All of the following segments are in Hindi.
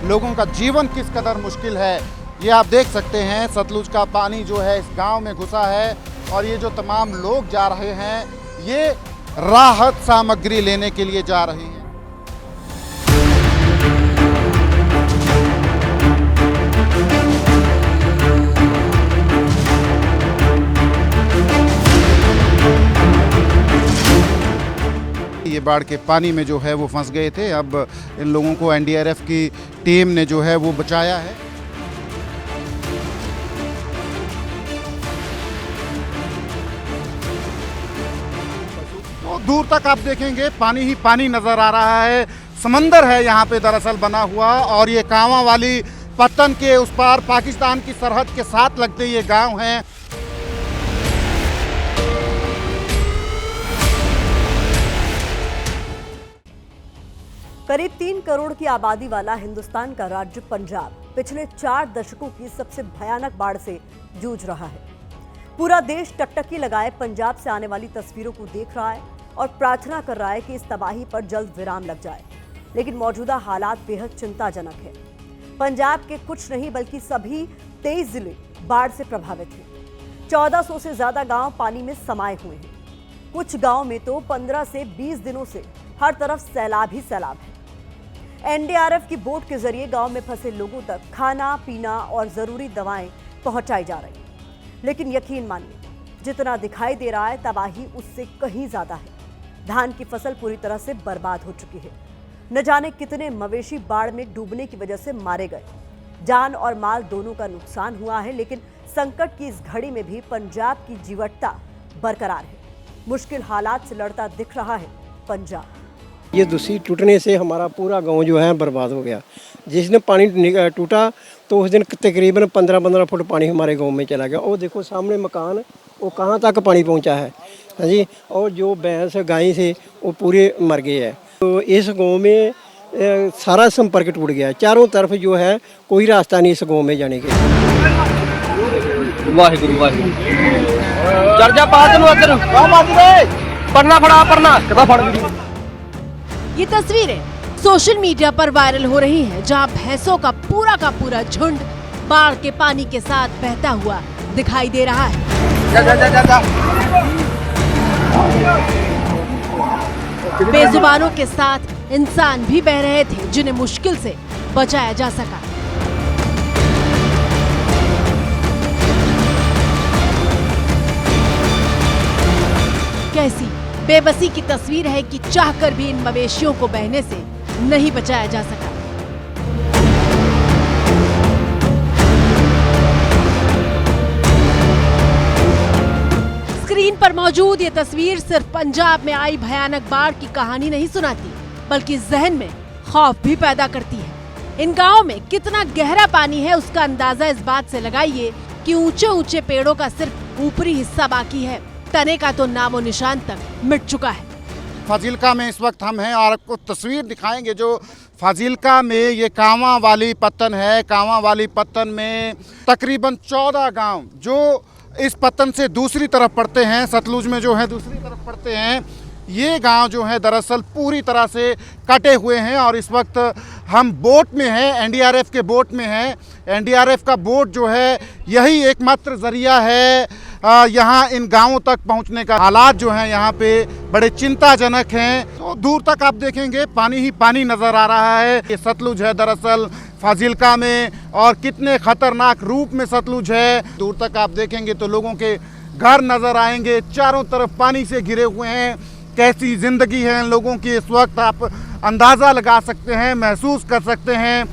लोगों का जीवन किस कदर मुश्किल है ये आप देख सकते हैं। सतलुज का पानी जो है इस गांव में घुसा है और ये जो तमाम लोग जा रहे हैं ये राहत सामग्री लेने के लिए जा रहे हैं। ये बाढ़ के पानी में जो है वो फंस गए थे। अब इन लोगों को एनडीआरएफ की टीम ने जो है वो बचाया है। तो दूर तक आप देखेंगे पानी ही पानी नजर आ रहा है। समंदर है यहाँ पे दरअसल बना हुआ और ये कांवा वाली पत्तन के उस पार पाकिस्तान की सरहद के साथ लगते ये गांव हैं। करीब 3 करोड़ की आबादी वाला हिंदुस्तान का राज्य पंजाब पिछले 4 दशकों की सबसे भयानक बाढ़ से जूझ रहा है। पूरा देश टकटकी लगाए पंजाब से आने वाली तस्वीरों को देख रहा है और प्रार्थना कर रहा है कि इस तबाही पर जल्द विराम लग जाए। लेकिन मौजूदा हालात बेहद चिंताजनक है। पंजाब के कुछ नहीं बल्कि सभी 23 जिले बाढ़ से प्रभावित हैं। 1400 से ज्यादा गांव पानी में समाये हुए हैं। कुछ गांव में तो 15 से 20 दिनों से हर तरफ सैलाब ही सैलाब है। एनडीआरएफ की बोट के जरिए गांव में फंसे लोगों तक खाना पीना और जरूरी दवाएं पहुंचाई जा रही हैं। लेकिन यकीन मानिए जितना दिखाई दे रहा है तबाही उससे कहीं ज्यादा है। धान की फसल पूरी तरह से बर्बाद हो चुकी है। न जाने कितने मवेशी बाढ़ में डूबने की वजह से मारे गए। जान और माल दोनों का नुकसान हुआ है। लेकिन संकट की इस घड़ी में भी पंजाब की जीवटता बरकरार है। मुश्किल हालात से लड़ता दिख रहा है पंजाब। ये दूसरी टूटने से हमारा पूरा गांव जो है बर्बाद हो गया। जिस दिन पानी टूटा तो उस दिन तकरीबन 15-15 फुट पानी हमारे गांव में चला गया। और देखो सामने मकान वो कहाँ तक पानी पहुंचा है जी। और जो भैंस गाय से वो पूरे मर गए हैं। तो इस गांव में सारा संपर्क टूट गया। चारों तरफ जो है कोई रास्ता नहीं इस गांव में जाने के। वाहिगुरु वाहिगुरु चर्चा पादन उधर पढ़ना फड़ा पढ़ना कदा फड़। ये तस्वीरें सोशल मीडिया पर वायरल हो रही हैं, जहां भैंसों का पूरा झुंड बाढ़ के पानी के साथ बहता हुआ दिखाई दे रहा है। बेजुबानों के साथ इंसान भी बह रहे थे जिन्हें मुश्किल से बचाया जा सका। कैसी बेबसी की तस्वीर है कि चाहकर भी इन मवेशियों को बहने से नहीं बचाया जा सका। स्क्रीन पर मौजूद ये तस्वीर सिर्फ पंजाब में आई भयानक बाढ़ की कहानी नहीं सुनाती, बल्कि जहन में खौफ भी पैदा करती है। इन गांवों में कितना गहरा पानी है उसका अंदाजा इस बात से लगाइए कि ऊंचे ऊंचे पेड़ों का सिर्फ ऊपरी हिस्सा बाकी है। तने का तो नामो निशान तक मिट चुका है। फाजिल्का में इस वक्त हम हैं और आपको तस्वीर दिखाएंगे जो फाजिल्का में ये कांवा वाली पत्तन है। कांवा वाली पत्तन में तकरीबन 14 गांव जो इस पत्तन से दूसरी तरफ पड़ते हैं, सतलुज में जो है दूसरी तरफ पड़ते हैं, ये गांव जो है दरअसल पूरी तरह से कटे हुए हैं। और इस वक्त हम बोट में हैं, एनडीआरएफ के बोट में हैं। एनडीआरएफ का बोट जो है यही एकमात्र जरिया है यहाँ इन गांवों तक पहुँचने का। हालात जो हैं यहाँ पे बड़े चिंताजनक हैं। तो दूर तक आप देखेंगे पानी ही पानी नज़र आ रहा है। ये सतलुज है दरअसल फाजिल्का में और कितने खतरनाक रूप में सतलुज है। दूर तक आप देखेंगे तो लोगों के घर नज़र आएंगे, चारों तरफ पानी से घिरे हुए हैं। कैसी ज़िंदगी है इन लोगों की इस वक्त आप अंदाज़ा लगा सकते हैं, महसूस कर सकते हैं।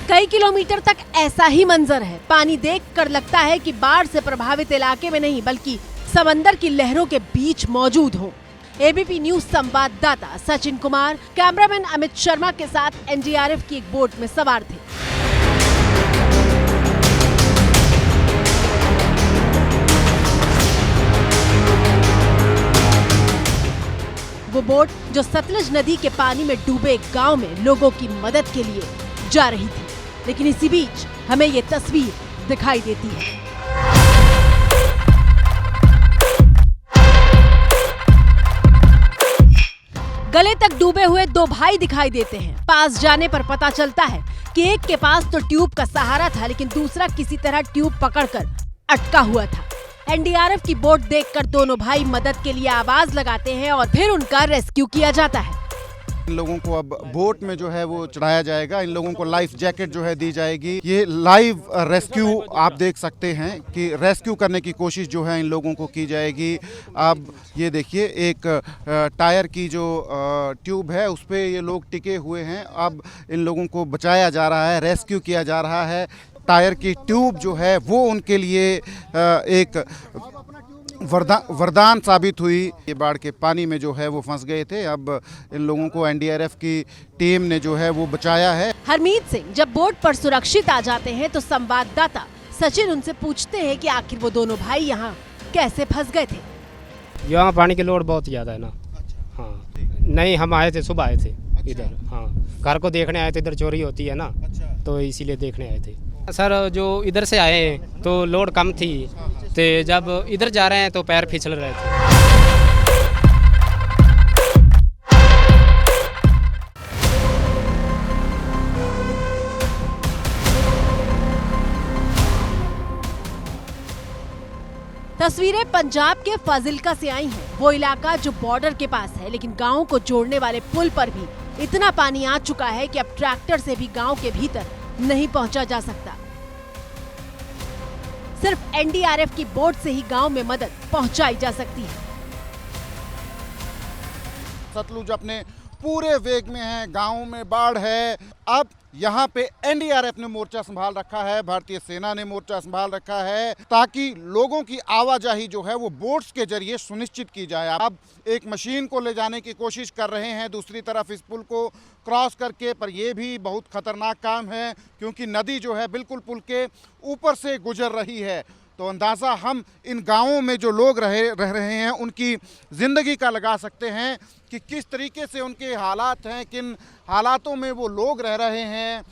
कई किलोमीटर तक ऐसा ही मंजर है। पानी देखकर लगता है कि बाढ़ से प्रभावित इलाके में नहीं बल्कि समंदर की लहरों के बीच मौजूद हो। एबीपी न्यूज संवाददाता सचिन कुमार कैमरामैन अमित शर्मा के साथ एनडीआरएफ की एक बोट में सवार थे। बोट जो सतलुज नदी के पानी में डूबे गांव में लोगों की मदद के लिए जा रही थी। लेकिन इसी बीच हमें ये तस्वीर दिखाई देती है। गले तक डूबे हुए दो भाई दिखाई देते हैं। पास जाने पर पता चलता है कि एक के पास तो ट्यूब का सहारा था, लेकिन दूसरा किसी तरह ट्यूब पकड़कर अटका हुआ था। एनडीआरएफ की बोट देखकर दोनों भाई मदद के लिए आवाज लगाते हैं और फिर उनका रेस्क्यू किया जाता है। इन लोगों को अब बोट में जो है वो चढ़ाया जाएगा। इन लोगों को लाइफ जैकेट जो है दी जाएगी। ये लाइव रेस्क्यू आप देख सकते हैं कि रेस्क्यू करने की कोशिश जो है इन लोगों को की जाएगी। अब ये देखिए एक टायर की जो ट्यूब है उस पर ये लोग टिके हुए हैं। अब इन लोगों को बचाया जा रहा है, रेस्क्यू किया जा रहा है। टायर की ट्यूब जो है वो उनके लिए एक वरदान साबित हुई। ये बाढ़ के पानी में जो है वो फंस गए थे। अब इन लोगों को एनडीआरएफ की टीम ने जो है वो बचाया है। हरमीत सिंह जब बोट पर सुरक्षित आ जाते हैं तो संवाददाता सचिन उनसे पूछते हैं कि आखिर वो दोनों भाई यहाँ कैसे फंस गए थे। यहाँ पानी की लोड बहुत ज़्यादा है ना। हाँ, नहीं, हम आए थे, सुबह आए थे इधर। हाँ, घर को देखने आए थे, इधर चोरी होती है ना, तो इसीलिए देखने आए थे। सर, जो इधर से आए हैं तो लोड कम थी, तो जब इधर जा रहे हैं तो पैर फिसल रहे थे। तस्वीरें पंजाब के फाजिल्का से आई हैं। वो इलाका जो बॉर्डर के पास है, लेकिन गांव को जोड़ने वाले पुल पर भी इतना पानी आ चुका है कि अब ट्रैक्टर से भी गांव के भीतर नहीं पहुंचा जा सकता। सिर्फ एनडीआरएफ की बोट से ही गांव में मदद पहुंचाई जा सकती है। सतलुज अपने पूरे वेग में है, गाँव में बाढ़ है। अब यहाँ पे एनडीआरएफ ने मोर्चा संभाल रखा है, भारतीय सेना ने मोर्चा संभाल रखा है, ताकि लोगों की आवाजाही जो है वो बोट्स के जरिए सुनिश्चित की जाए। अब एक मशीन को ले जाने की कोशिश कर रहे हैं दूसरी तरफ इस पुल को क्रॉस करके, पर यह भी बहुत खतरनाक काम है क्योंकि नदी जो है बिल्कुल पुल के ऊपर से गुजर रही है। तो अंदाज़ा हम इन गांवों में जो लोग रह रहे हैं उनकी ज़िंदगी का लगा सकते हैं कि किस तरीके से उनके हालात हैं, किन हालातों में वो लोग रह रहे हैं।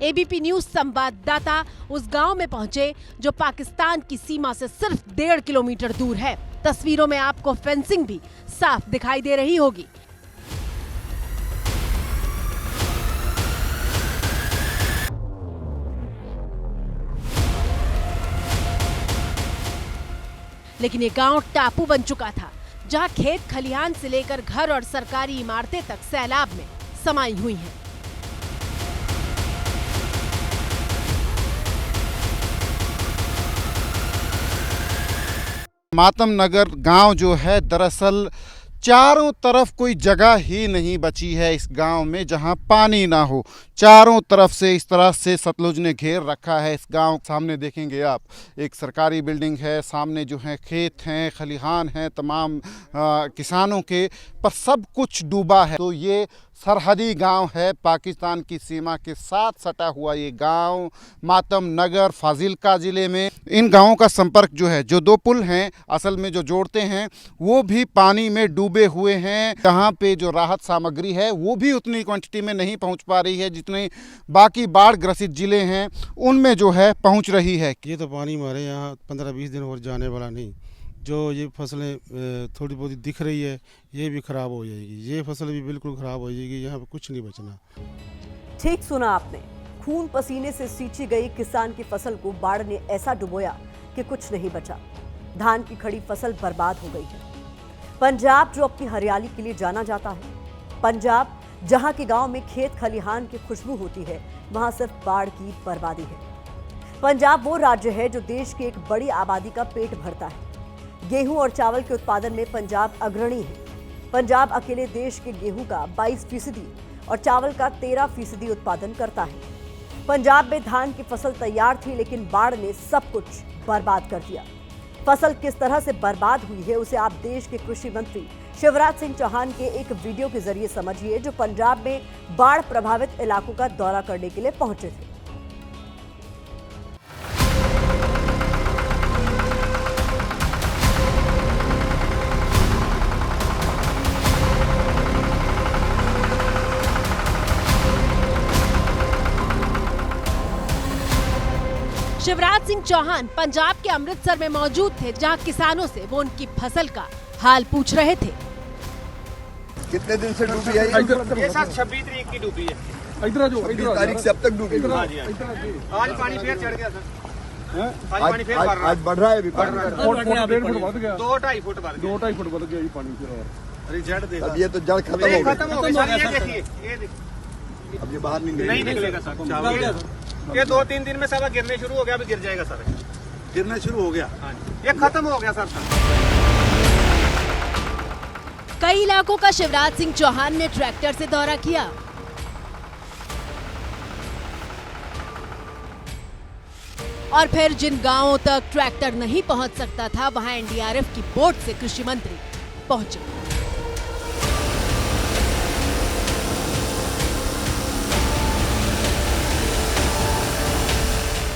एबीपी न्यूज संवाददाता उस गांव में पहुंचे जो पाकिस्तान की सीमा से सिर्फ 1.5 किलोमीटर दूर है। तस्वीरों में आपको फेंसिंग भी साफ दिखाई दे रही होगी। लेकिन ये गांव टापू बन चुका था, जहां खेत खलिहान से लेकर घर और सरकारी इमारतें तक सैलाब में समाई हुई हैं। मातम नगर गांव जो है दरअसल चारों तरफ कोई जगह ही नहीं बची है इस गांव में जहां पानी ना हो। चारों तरफ से इस तरह से सतलुज ने घेर रखा है इस गांव। सामने देखेंगे आप, एक सरकारी बिल्डिंग है, सामने जो है खेत हैं, खलिहान हैं तमाम किसानों के, पर सब कुछ डूबा है। तो ये सरहदी गांव है, पाकिस्तान की सीमा के साथ सटा हुआ ये गांव मातम नगर फाजिल्का ज़िले में। इन गांवों का संपर्क जो है, जो दो पुल हैं असल में जो जोड़ते हैं, वो भी पानी में डूबे हुए हैं। यहाँ पे जो राहत सामग्री है वो भी उतनी क्वांटिटी में नहीं पहुँच पा रही है जितने बाकी बाढ़ ग्रसित ज़िले हैं उनमें जो है पहुँच रही है। ये तो पानी हमारे यहाँ 15-20 दिन और जाने वाला नहीं। जो ये फसलें थोड़ी बहुत दिख रही है ये भी ख़राब हो जाएगी, ये फसल भी बिल्कुल ख़राब हो जाएगी, यहाँ पे कुछ नहीं बचना। ठीक सुना आपने, खून पसीने से सींची गई किसान की फसल को बाढ़ ने ऐसा डुबोया कि कुछ नहीं बचा। धान की खड़ी फसल बर्बाद हो गई है। पंजाब जो अपनी हरियाली के लिए जाना जाता है, पंजाब जहां के गांव में खेत खलिहान की खुशबू होती है, वहां सिर्फ बाढ़ की बर्बादी है। पंजाब वो राज्य है जो देश की एक बड़ी आबादी का पेट भरता है। गेहूं और चावल के उत्पादन में पंजाब अग्रणी है। पंजाब अकेले देश के गेहूं का 22% और चावल का 13% उत्पादन करता है। पंजाब में धान की फसल तैयार थी, लेकिन बाढ़ ने सब कुछ बर्बाद कर दिया। फसल किस तरह से बर्बाद हुई है उसे आप देश के कृषि मंत्री शिवराज सिंह चौहान के एक वीडियो के जरिए समझिए, जो पंजाब में बाढ़ प्रभावित इलाकों का दौरा करने के लिए पहुंचे थे। शिवराज सिंह चौहान पंजाब के अमृतसर में मौजूद थे, जहां किसानों से वो उनकी फसल का हाल पूछ रहे थे। कितने दिन से डूबी है ये सर 26 तारीख की डूबी है। 26 तारीख से अब तक डूबी है। आज पानी फिर चढ़ गया सर। आज पानी फिर आज बढ़ रहा है अभी पानी। 2-2.5 फुट बढ़ गया। 2-2.5 फुट बढ़ गया ये पानी फिर और। अरे जड़ देखा। अब ये तो जड़ खत्म हो गई। खत्म हो गई सर, ये देखिए, ये देखिए। अब ये बाहर नहीं निकलेगा सर। ये 2-3 दिन में सब गिरने शुरू हो गया, अभी गिर जाएगा सर। गिरना शुरू हो गया। ये खत्म हो गया सर। कई इलाकों का शिवराज सिंह चौहान ने ट्रैक्टर से दौरा किया। और फिर जिन गांवों तक ट्रैक्टर नहीं पहुंच सकता था, वहां एनडीआरएफ की बोट से कृषि मंत्री पहुंचे।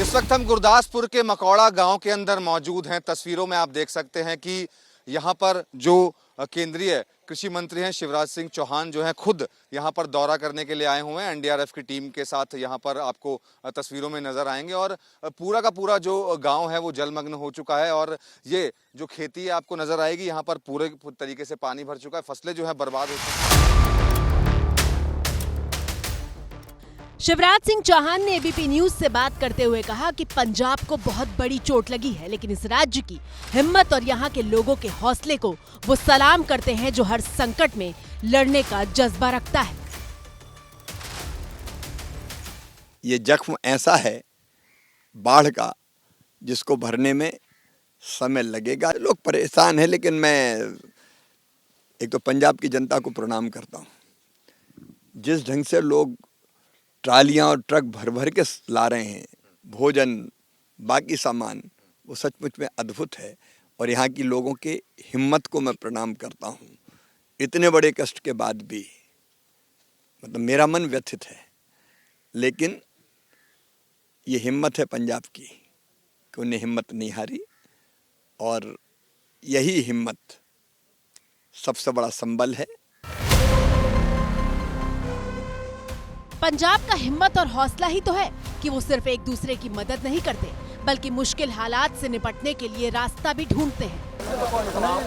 इस वक्त हम गुरदासपुर के मकौड़ा गांव के अंदर मौजूद हैं। तस्वीरों में आप देख सकते हैं कि यहाँ पर जो केंद्रीय कृषि मंत्री हैं शिवराज सिंह चौहान जो हैं खुद यहाँ पर दौरा करने के लिए आए हुए हैं। एनडीआरएफ की टीम के साथ यहाँ पर आपको तस्वीरों में नजर आएंगे और पूरा का पूरा जो गांव है वो जलमग्न हो चुका है और ये जो खेती है आपको नजर आएगी, यहाँ पर पूरे तरीके से पानी भर चुका है, फसलें जो है बर्बाद हो चुकी हैं। शिवराज सिंह चौहान ने एबीपी न्यूज से बात करते हुए कहा कि पंजाब को बहुत बड़ी चोट लगी है, लेकिन इस राज्य की हिम्मत और यहाँ के लोगों के हौसले को वो सलाम करते हैं, जो हर संकट में लड़ने का जज्बा रखता है। ये जख्म ऐसा है बाढ़ का जिसको भरने में समय लगेगा। लोग परेशान हैं, लेकिन मैं एक तो पंजाब की जनता को प्रणाम करता हूँ। जिस ढंग से लोग ट्रालियां और ट्रक भर भर के ला रहे हैं भोजन बाकी सामान, वो सचमुच में अद्भुत है और यहाँ की लोगों के हिम्मत को मैं प्रणाम करता हूँ। इतने बड़े कष्ट के बाद भी मतलब मेरा मन व्यथित है, लेकिन ये हिम्मत है पंजाब की कि उन्हें हिम्मत नहीं हारी और यही हिम्मत सबसे बड़ा संबल है। पंजाब का हिम्मत और हौसला ही तो है कि वो सिर्फ एक दूसरे की मदद नहीं करते, बल्कि मुश्किल हालात से निपटने के लिए रास्ता भी ढूंढते हैं।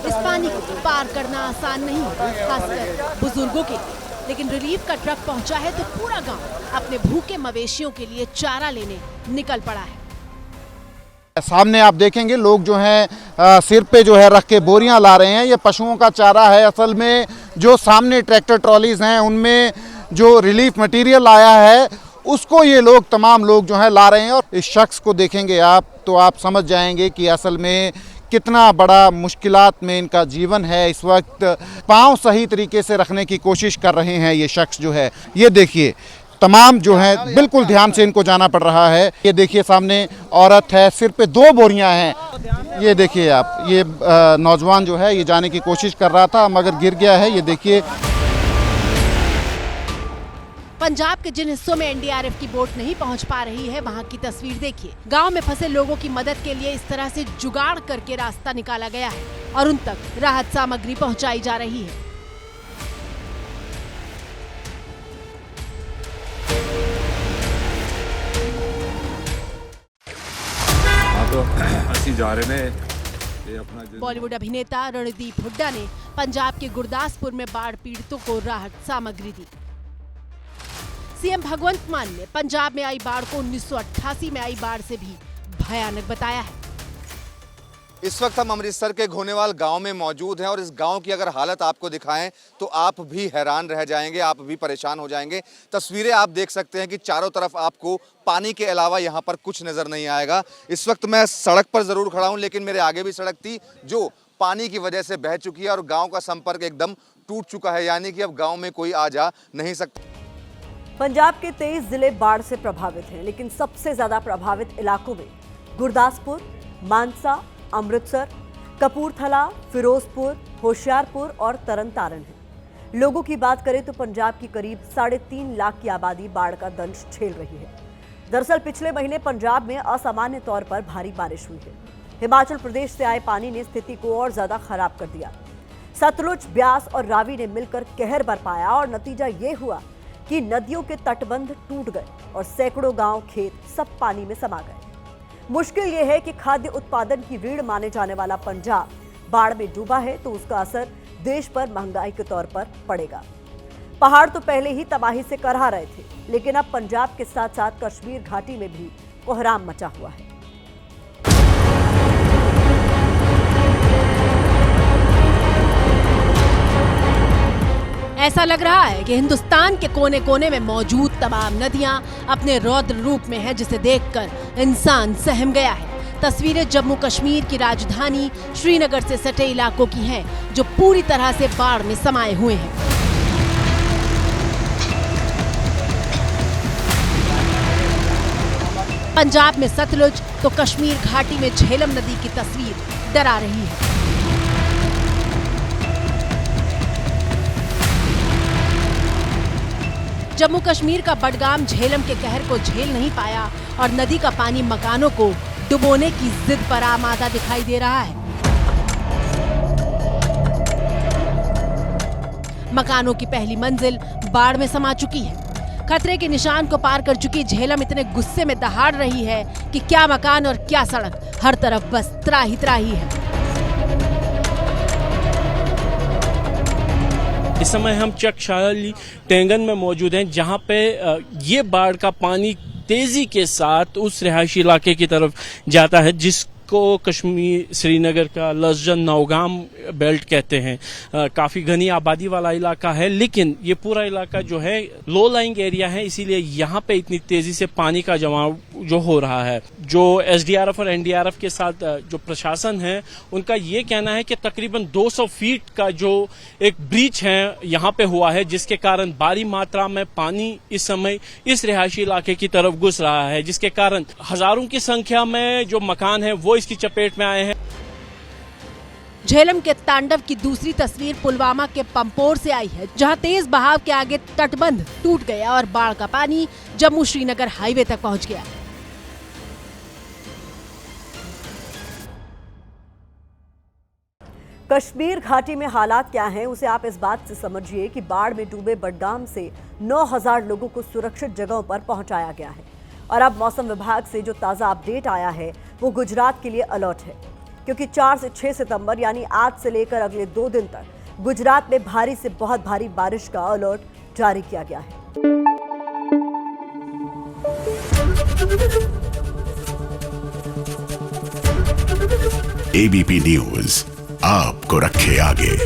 इस पानी को पार करना आसान नहीं, खासकर बुजुर्गों के लिए, लेकिन रिलीफ का ट्रक पहुंचा है तो पूरा गांव अपने भूखे मवेशियों के लिए चारा लेने निकल पड़ा है। सामने आप देखेंगे लोग जो हैं सिर पे जो है रख के बोरियां ला रहे हैं। ये पशुओं का चारा है। असल में जो सामने ट्रैक्टर ट्रॉलीज हैं उनमें जो रिलीफ मटेरियल आया है उसको ये लोग तमाम लोग जो है ला रहे हैं। और इस शख्स को देखेंगे आप तो आप समझ जाएंगे कि असल में कितना बड़ा मुश्किलात में इनका जीवन है। इस वक्त पाँव सही तरीके से रखने की कोशिश कर रहे हैं ये शख्स जो है। ये देखिए तमाम जो है बिल्कुल ध्यान से इनको जाना पड़ रहा है। ये देखिए सामने औरत है, सिर पे 2 बोरियां हैं। ये देखिए आप, ये नौजवान जो है ये जाने की कोशिश कर रहा था मगर गिर गया है। ये देखिए पंजाब के जिन हिस्सों में एनडीआरएफ की बोट नहीं पहुंच पा रही है, वहां की तस्वीर देखिए। गांव में फंसे लोगों की मदद के लिए इस तरह से जुगाड़ करके रास्ता निकाला गया है और उन तक राहत सामग्री पहुंचाई जा रही है। बॉलीवुड अभिनेता रणदीप हुड्डा ने पंजाब के गुरदासपुर में बाढ़ पीड़ितों को राहत सामग्री दी। सीएम भगवंत मान ने पंजाब में आई बाढ़ को 1988 में आई बाढ़ से भी भयानक बताया है। इस वक्त हम अमृतसर के घोनेवाल गांव में मौजूद हैं और इस गांव की अगर हालत आपको दिखाएं तो आप भी हैरान रह जाएंगे, आप भी परेशान हो जाएंगे। तस्वीरें आप देख सकते हैं कि चारों तरफ आपको पानी के अलावा यहां पर कुछ नजर नहीं आएगा। इस वक्त मैं सड़क पर जरूर खड़ा हूं, लेकिन मेरे आगे भी सड़क थी जो पानी की वजह से बह चुकी है और गाँव का संपर्क एकदम टूट चुका है, यानी कि अब गाँव में कोई आ जा नहीं सकता। पंजाब के 23 जिले बाढ़ से प्रभावित हैं, लेकिन सबसे ज्यादा प्रभावित इलाकों में गुरदासपुर, मानसा, अमृतसर, कपूरथला, फिरोजपुर, होशियारपुर और तरनतारन है। लोगों की बात करें तो पंजाब की करीब 3.5 लाख की आबादी बाढ़ का दंश झेल रही है। दरअसल पिछले महीने पंजाब में असामान्य तौर पर भारी बारिश हुई है। हिमाचल प्रदेश से आए पानी ने स्थिति को और ज्यादा खराब कर दिया। सतलुज, ब्यास और रावी ने मिलकर कहर बरपाया और नतीजा ये हुआ कि नदियों के तटबंध टूट गए और सैकड़ों गांव, खेत सब पानी में समा गए। मुश्किल ये है कि खाद्य उत्पादन की रीढ़ माने जाने वाला पंजाब बाढ़ में डूबा है तो उसका असर देश पर महंगाई के तौर पर पड़ेगा। पहाड़ तो पहले ही तबाही से करहा रहे थे, लेकिन अब पंजाब के साथ साथ कश्मीर घाटी में भी कोहराम मचा हुआ है। ऐसा लग रहा है कि हिंदुस्तान के कोने कोने में मौजूद तमाम नदियां अपने रौद्र रूप में है, जिसे देखकर इंसान सहम गया है। तस्वीरें जम्मू कश्मीर की राजधानी श्रीनगर से सटे इलाकों की हैं, जो पूरी तरह से बाढ़ में समाये हुए हैं। पंजाब में सतलुज तो कश्मीर घाटी में झेलम नदी की तस्वीर डरा रही है। जम्मू कश्मीर का बडगाम झेलम के कहर को झेल नहीं पाया और नदी का पानी मकानों को डुबोने की जिद पर आमादा दिखाई दे रहा है। मकानों की पहली मंजिल बाढ़ में समा चुकी है। खतरे के निशान को पार कर चुकी झेलम इतने गुस्से में दहाड़ रही है कि क्या मकान और क्या सड़क, हर तरफ बस त्राही त्राही है। इस समय हम चकशाली टेंगन में मौजूद हैं, जहां पे ये बाढ़ का पानी तेजी के साथ उस रिहायशी इलाके की तरफ जाता है जिसको कश्मीर श्रीनगर का लसजन नौगाम बेल्ट कहते हैं। काफ़ी घनी आबादी वाला इलाका है, लेकिन ये पूरा इलाका जो है लो लाइंग एरिया है, इसीलिए यहाँ पे इतनी तेजी से पानी का जमाव जो हो रहा है। जो एसडीआरएफ और एनडीआरएफ के साथ जो प्रशासन है, उनका ये कहना है कि तकरीबन 200 फीट का जो एक ब्रीच है यहाँ पे हुआ है, जिसके कारण भारी मात्रा में पानी इस समय इस रिहायशी इलाके की तरफ घुस रहा है, जिसके कारण हजारों की संख्या में जो मकान है वो इसकी चपेट में आए हैं। झेलम के तांडव की दूसरी तस्वीर पुलवामा के पंपोर से आई है, जहां तेज बहाव के आगे तटबंध टूट गया और बाढ़ का पानी जम्मू श्रीनगर हाईवे तक पहुंच गया। कश्मीर घाटी में हालात क्या हैं, उसे आप इस बात से समझिए कि बाढ़ में डूबे बडगाम से 9000 लोगों को सुरक्षित जगहों पर पहुंचाया गया है। और अब मौसम विभाग से जो ताज़ा अपडेट आया है वो गुजरात के लिए अलर्ट है, क्योंकि 4 से 6 सितंबर यानी आज से लेकर अगले 2 दिन तक गुजरात में भारी से बहुत भारी बारिश का अलर्ट जारी किया गया है। एबीपी न्यूज आपको रखे आगे।